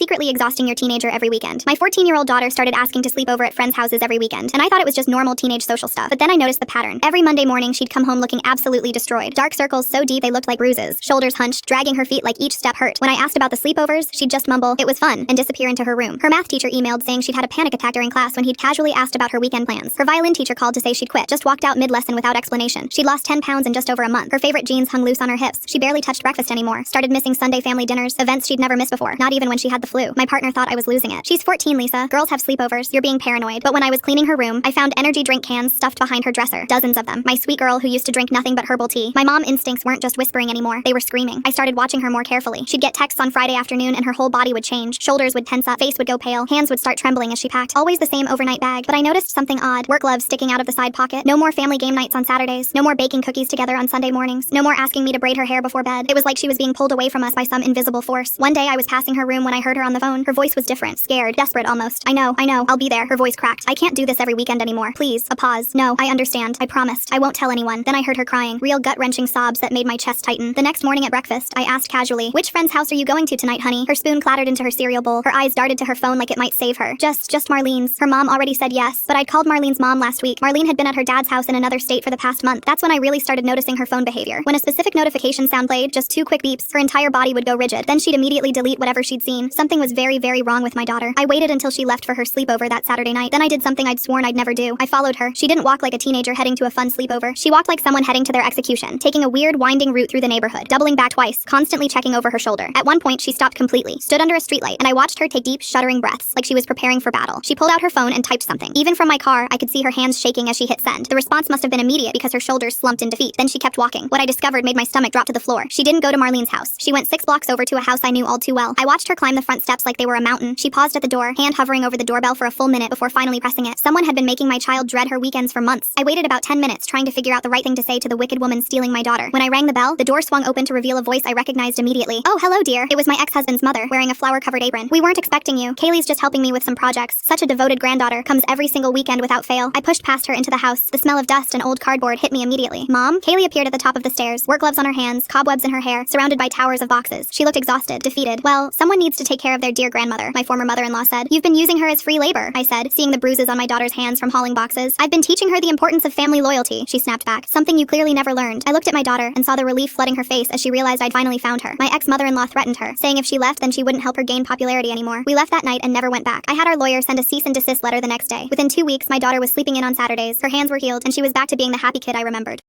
secretly exhausting your teenager every weekend. My 14-year-old daughter started asking to sleep over at friends' houses every weekend, and I thought it was just normal teenage social stuff. But then I noticed the pattern. Every Monday morning, she'd come home looking absolutely destroyed. Dark circles so deep they looked like bruises, shoulders hunched, dragging her feet like each step hurt. When I asked about the sleepovers, she'd just mumble, "It was fun," and disappear into her room. Her math teacher emailed saying she'd had a panic attack during class when he'd casually asked about her weekend plans. Her violin teacher called to say she'd quit, just walked out mid-lesson without explanation. She'd lost 10 pounds in just over a month. Her favorite jeans hung loose on her hips. She barely touched breakfast anymore. Started missing Sunday family dinners, events she'd never missed before, not even when she had the flu. My partner thought I was losing it. "She's 14, Lisa. Girls have sleepovers. You're being paranoid." But when I was cleaning her room, I found energy drink cans stuffed behind her dresser. Dozens of them. My sweet girl who used to drink nothing but herbal tea. My mom instincts weren't just whispering anymore. They were screaming. I started watching her more carefully. She'd get texts on Friday afternoon and her whole body would change. Shoulders would tense up, face would go pale, hands would start trembling as she packed. Always the same overnight bag. But I noticed something odd. Work gloves sticking out of the side pocket. No more family game nights on Saturdays. No more baking cookies together on Sunday mornings. No more asking me to braid her hair before bed. It was like she was being pulled away from us by some invisible force. One day I was passing her room when I heard her on the phone. Her voice was different, scared, desperate almost. I know, I'll be there." Her voice cracked. "I can't do this every weekend anymore. Please." A pause. "No, I understand. I promised. I won't tell anyone." Then I heard her crying, real gut-wrenching sobs that made my chest tighten. The next morning at breakfast, I asked casually, "Which friend's house are you going to tonight, honey?" Her spoon clattered into her cereal bowl. Her eyes darted to her phone like it might save her. Just Marlene's." Her mom already said yes, but I'd called Marlene's mom last week. Marlene had been at her dad's house in another state for the past month. That's when I really started noticing her phone behavior. When a specific notification sound played, just 2 quick beeps, her entire body would go rigid. Then she'd immediately delete whatever she'd seen. Something was very, very wrong with my daughter. I waited until she left for her sleepover that Saturday night. Then I did something I'd sworn I'd never do. I followed her. She didn't walk like a teenager heading to a fun sleepover. She walked like someone heading to their execution, taking a weird winding route through the neighborhood, doubling back twice, constantly checking over her shoulder. At one point, she stopped completely, stood under a streetlight, and I watched her take deep, shuddering breaths, like she was preparing for battle. She pulled out her phone and typed something. Even from my car, I could see her hands shaking as she hit send. The response must have been immediate because her shoulders slumped in defeat. Then she kept walking. What I discovered made my stomach drop to the floor. She didn't go to Marlene's house. She went 6 blocks over to a house I knew all too well. I watched her climb the front steps like they were a mountain. She paused at the door, hand hovering over the doorbell for a full minute before finally pressing it. Someone had been making my child dread her weekends for months. I waited about 10 minutes trying to figure out the right thing to say to the wicked woman stealing my daughter. When I rang the bell, the door swung open to reveal a voice I recognized immediately. "Oh, hello, dear." It was my ex-husband's mother, wearing a flower-covered apron. "We weren't expecting you. Kaylee's just helping me with some projects. Such a devoted granddaughter, comes every single weekend without fail." I pushed past her into the house. The smell of dust and old cardboard hit me immediately. "Mom?" Kaylee appeared at the top of the stairs, work gloves on her hands, cobwebs in her hair, surrounded by towers of boxes. She looked exhausted, defeated. "Well, someone needs to take care of their dear grandmother," my former mother-in-law said. "You've been using her as free labor," I said, seeing the bruises on my daughter's hands from hauling boxes. "I've been teaching her the importance of family loyalty," she snapped back. "Something you clearly never learned." I looked at my daughter and saw the relief flooding her face as she realized I'd finally found her. My ex-mother-in-law threatened her, saying if she left then she wouldn't help her gain popularity anymore. We left that night and never went back. I had our lawyer send a cease and desist letter the next day. Within 2 weeks, my daughter was sleeping in on Saturdays, her hands were healed, and she was back to being the happy kid I remembered.